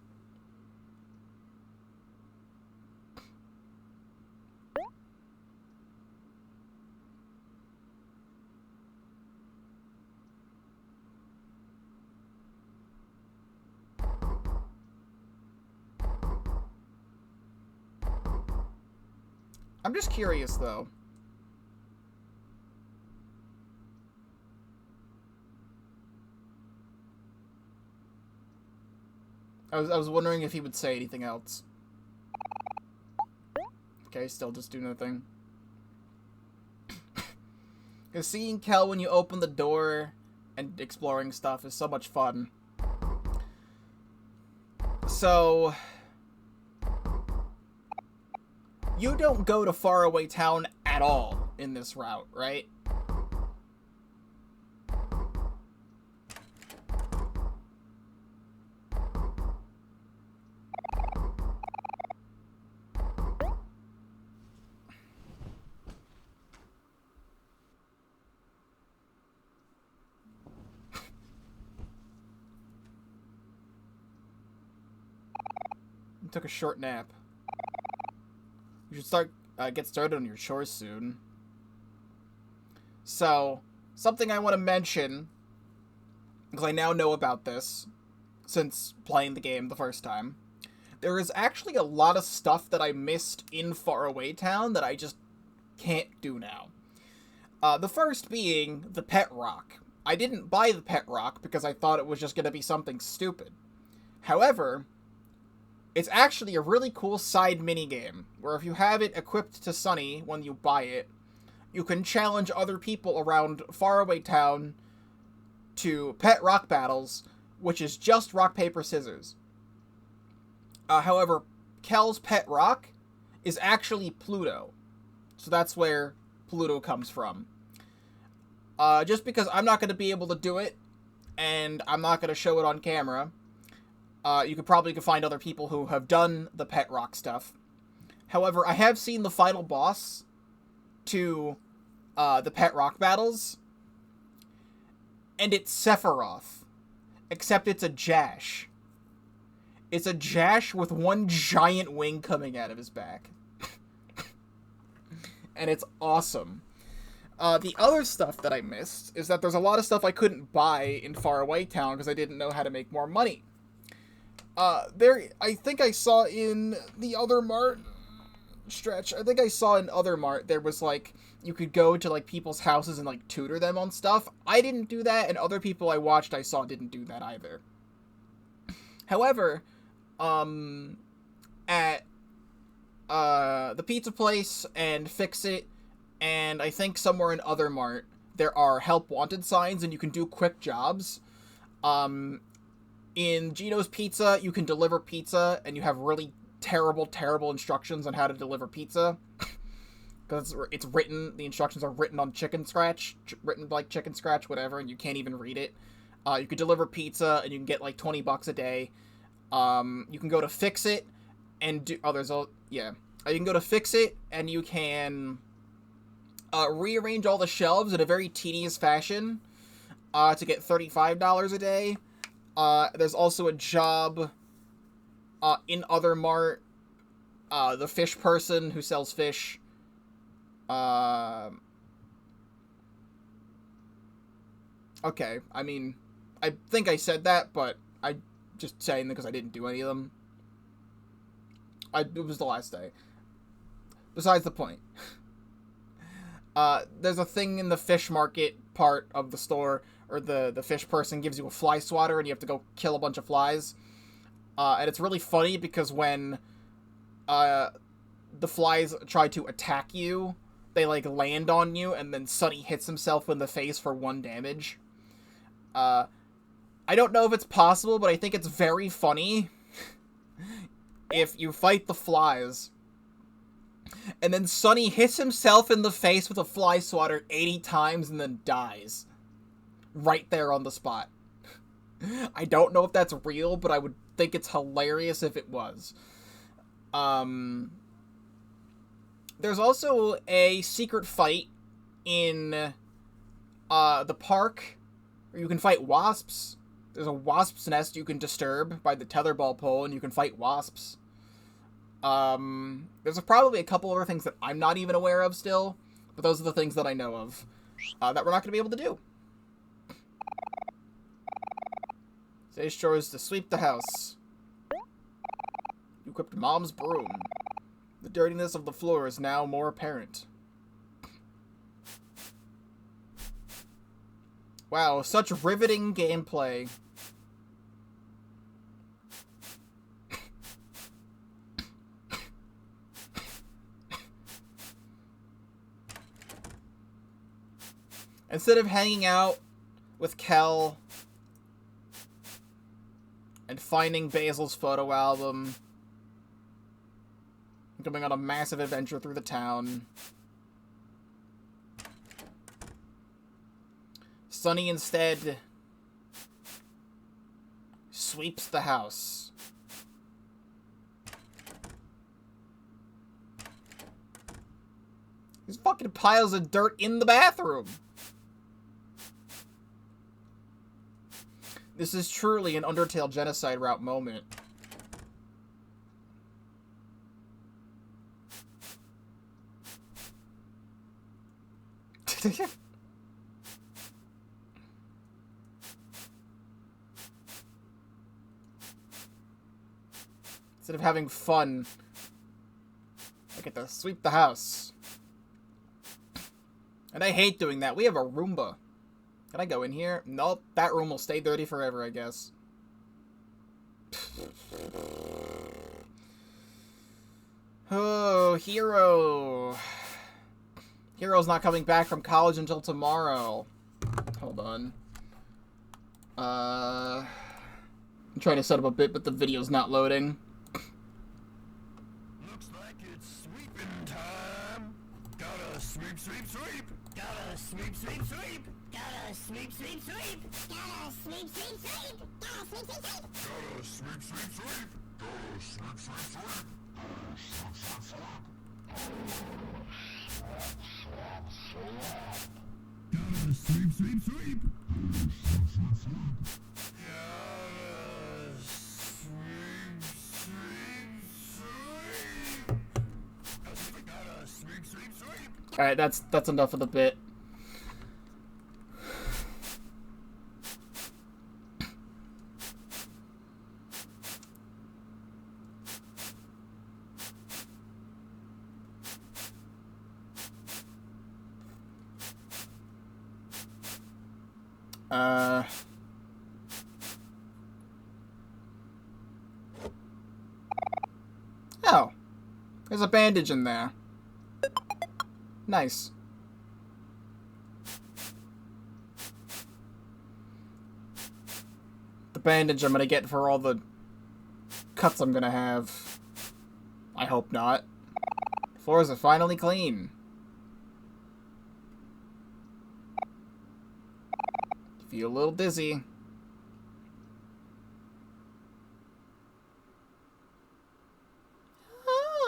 I'm just curious, though. I was wondering if he would say anything else. Okay, still just do nothing. Because seeing Kel when you open the door and exploring stuff is so much fun. So, you don't go to Faraway Town at all in this route, right? Took a short nap. You should get started on your chores soon. So, something I want to mention, because I now know about this, since playing the game the first time. There is actually a lot of stuff that I missed in Faraway Town that I just can't do now. The first being the pet rock. I didn't buy the pet rock because I thought it was just going to be something stupid. However, it's actually a really cool side minigame, where if you have it equipped to Sunny when you buy it, you can challenge other people around Faraway Town to pet rock battles, which is just rock, paper, scissors. However, Kel's pet rock is actually Pluto. So that's where Pluto comes from. Just because I'm not going to be able to do it, and I'm not going to show it on camera, you could probably find other people who have done the pet rock stuff. However, I have seen the final boss to the pet rock battles, and it's Sephiroth, except it's a Jash. It's a Jash with one giant wing coming out of his back. And it's awesome. The other stuff that I missed is that there's a lot of stuff I couldn't buy in Faraway Town because I didn't know how to make more money. I think I saw in the Other Mart stretch, I think I saw in Other Mart, there was, like, you could go to, like, people's houses and, like, tutor them on stuff. I didn't do that, and other people I saw didn't do that either. However, at, the pizza place and Fix It, and I think somewhere in Other Mart, there are help wanted signs, and you can do quick jobs. In Gino's Pizza, you can deliver pizza, and you have really terrible instructions on how to deliver pizza. Because it's written, the instructions are written on Chicken Scratch, written like Chicken Scratch, whatever, and you can't even read it. You could deliver pizza, and you can get like $20 a day. You can go to Fix It, and do, you can go to Fix It, and you can rearrange all the shelves in a very tedious fashion to get $35 a day. There's also a job in Other Mart, the fish person who sells fish. Okay, I mean, I think I said that, but I just saying that because I didn't do any of them. It was the last day. Besides the point. There's a thing in the fish market part of the store, or the fish person gives you a fly swatter and you have to go kill a bunch of flies. And it's really funny because when the flies try to attack you, they like land on you and then Sunny hits himself in the face for 1 damage. I don't know if it's possible, but I think it's very funny if you fight the flies and then Sunny hits himself in the face with a fly swatter 80 times and then dies. Right there on the spot. I don't know if that's real, but I would think it's hilarious if it was. There's also a secret fight in the park, where you can fight wasps. There's a wasp's nest you can disturb by the tetherball pole, and you can fight wasps. There's probably a couple other things that I'm not even aware of still, but those are the things that I know of, that we're not going to be able to do. Today's chore is to sweep the house. You equipped Mom's broom. The dirtiness of the floor is now more apparent. Wow, such riveting gameplay. Instead of hanging out with Kel and finding Basil's photo album, going on a massive adventure through the town, Sunny instead sweeps the house. There's fucking piles of dirt in the bathroom. This is truly an Undertale genocide route moment. Instead of having fun, I get to sweep the house. And I hate doing that. We have a Roomba. Can I go in here? Nope. That room will stay dirty forever, I guess. Oh, Hero. Hero's not coming back from college until tomorrow. Hold on. I'm trying to set up a bit, but the video's not loading. Looks like it's sweeping time. Gotta sweep, sweep, sweep. Gotta sweep, sweep, sweep. Gotta sweep, sweep, sweep. Gotta sweep, sweep, sweep. Gotta sweep, sweep, sweep. Gotta sweep, sweep, sweep. Gotta sweep, sweep, sweep. Gotta sweep, sweep, sweep. Gotta sweep, sweep, sweep. Alright, that's enough of the bit. Oh. There's a bandage in there. Nice. The bandage I'm gonna get for all the cuts I'm gonna have. I hope not. Floors are finally clean. Feel a little dizzy.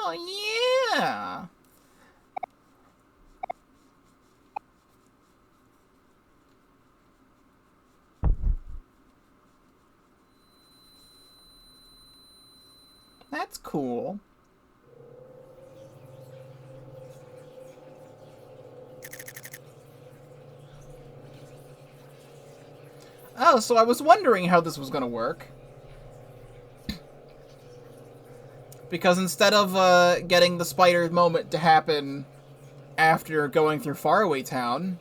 Oh, yeah. That's cool. Oh, so I was wondering how this was gonna work. Because instead of getting the spider moment to happen after going through Faraway Town,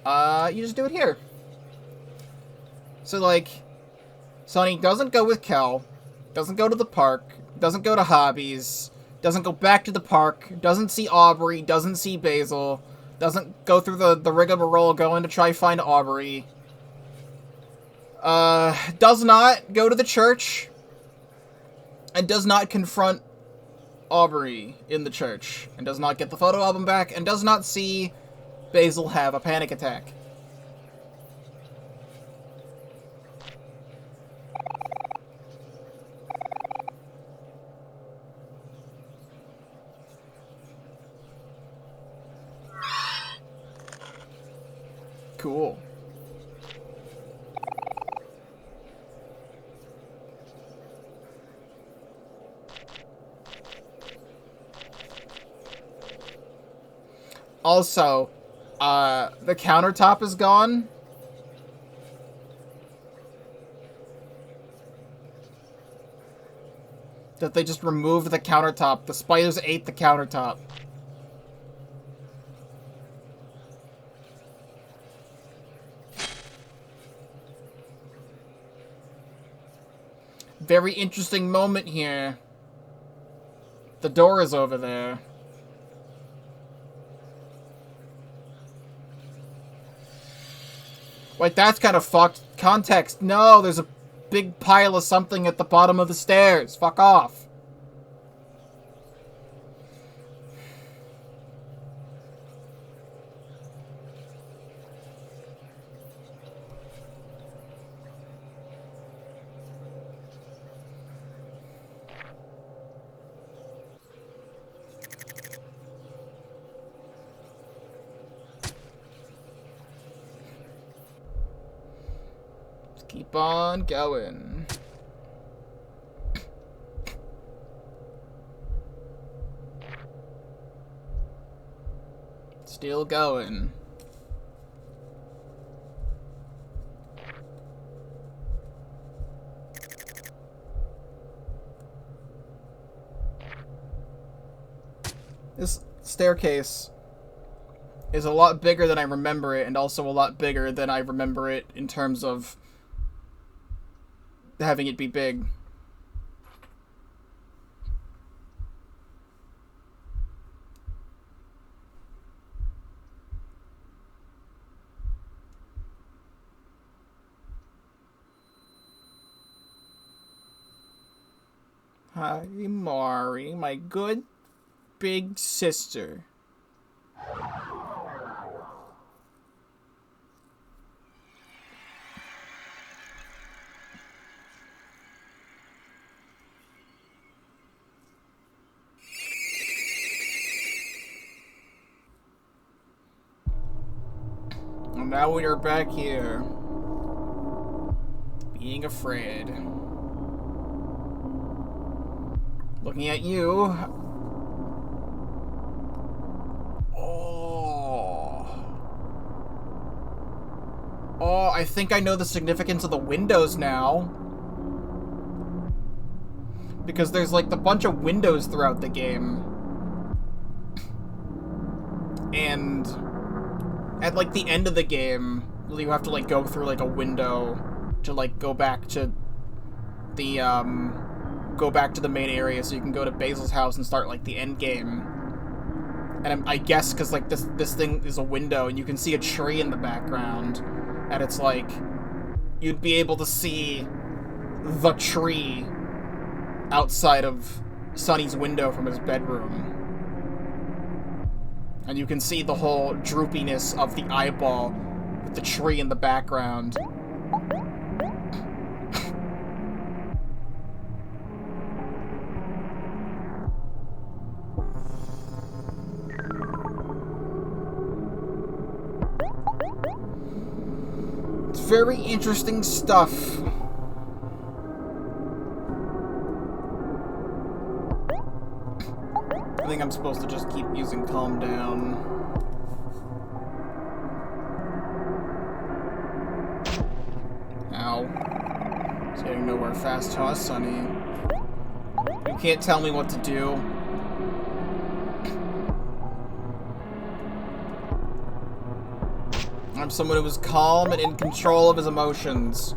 you just do it here. So, like, Sunny doesn't go with Kel, doesn't go to the park, doesn't go to Hobbies, doesn't go back to the park, doesn't see Aubrey, doesn't see Basil, doesn't go through the rigmarole going to try find Aubrey, does not go to the church, and does not confront Aubrey in the church, and does not get the photo album back, and does not see Basil have a panic attack. Cool. Also, the countertop is gone. That they just removed the countertop. The spiders ate the countertop. Very interesting moment here. The door is over there. Wait, that's kind of fucked. Context. No, there's a big pile of something at the bottom of the stairs. Fuck off. Keep on going. Still going. This staircase is a lot bigger than I remember it, and also a lot bigger than I remember it in terms of having it be big. Hikikomori, my good big sister. And now we are back here, being afraid. Looking at you. Oh, I think I know the significance of the windows now. Because there's like a bunch of windows throughout the game. And at like the end of the game, you have to like go through like a window to like go back to the main area so you can go to Basil's house and start like the end game. And I guess because like this thing is a window and you can see a tree in the background, and it's like you'd be able to see the tree outside of Sonny's window from his bedroom. And you can see the whole droopiness of the eyeball with the tree in the background. It's very interesting stuff. I think I'm supposed to just keep using calm down. Ow. It's getting nowhere fast, huh, Sonny? You can't tell me what to do. I'm someone who is calm and in control of his emotions.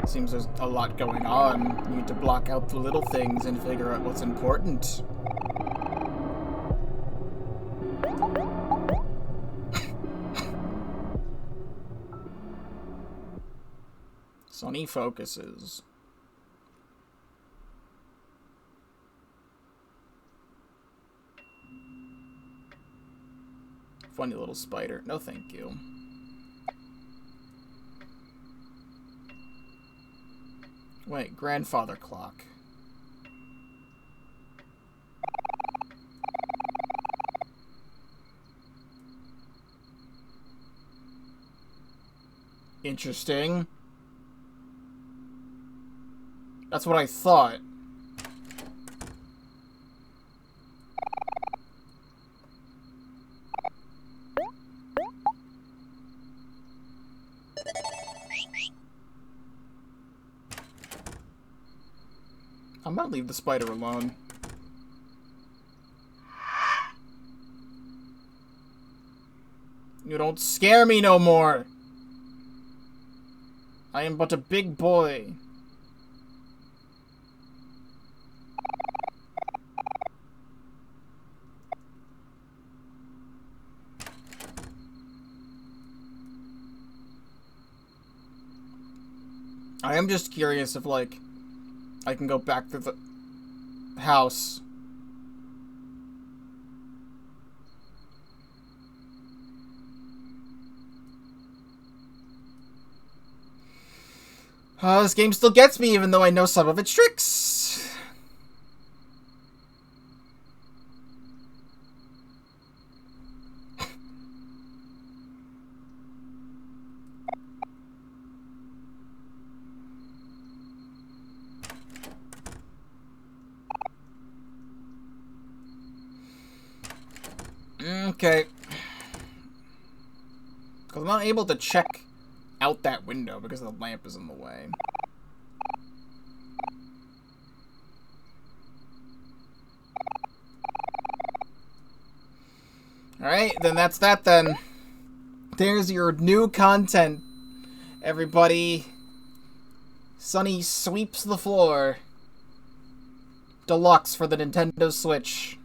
Seems there's a lot going on. You need to block out the little things and figure out what's important. Sonny focuses. Funny little spider. No, thank you. Wait, grandfather clock. Interesting. That's what I thought. I'm gonna leave the spider alone. You don't scare me no more! I am but a big boy. I am just curious if, like, I can go back to the house. This game still gets me, even though I know some of its tricks. Okay. Because I'm not able to check out that window because the lamp is in the way. Alright, then that's that then. There's your new content, everybody. Sunny sweeps the floor. Deluxe for the Nintendo Switch.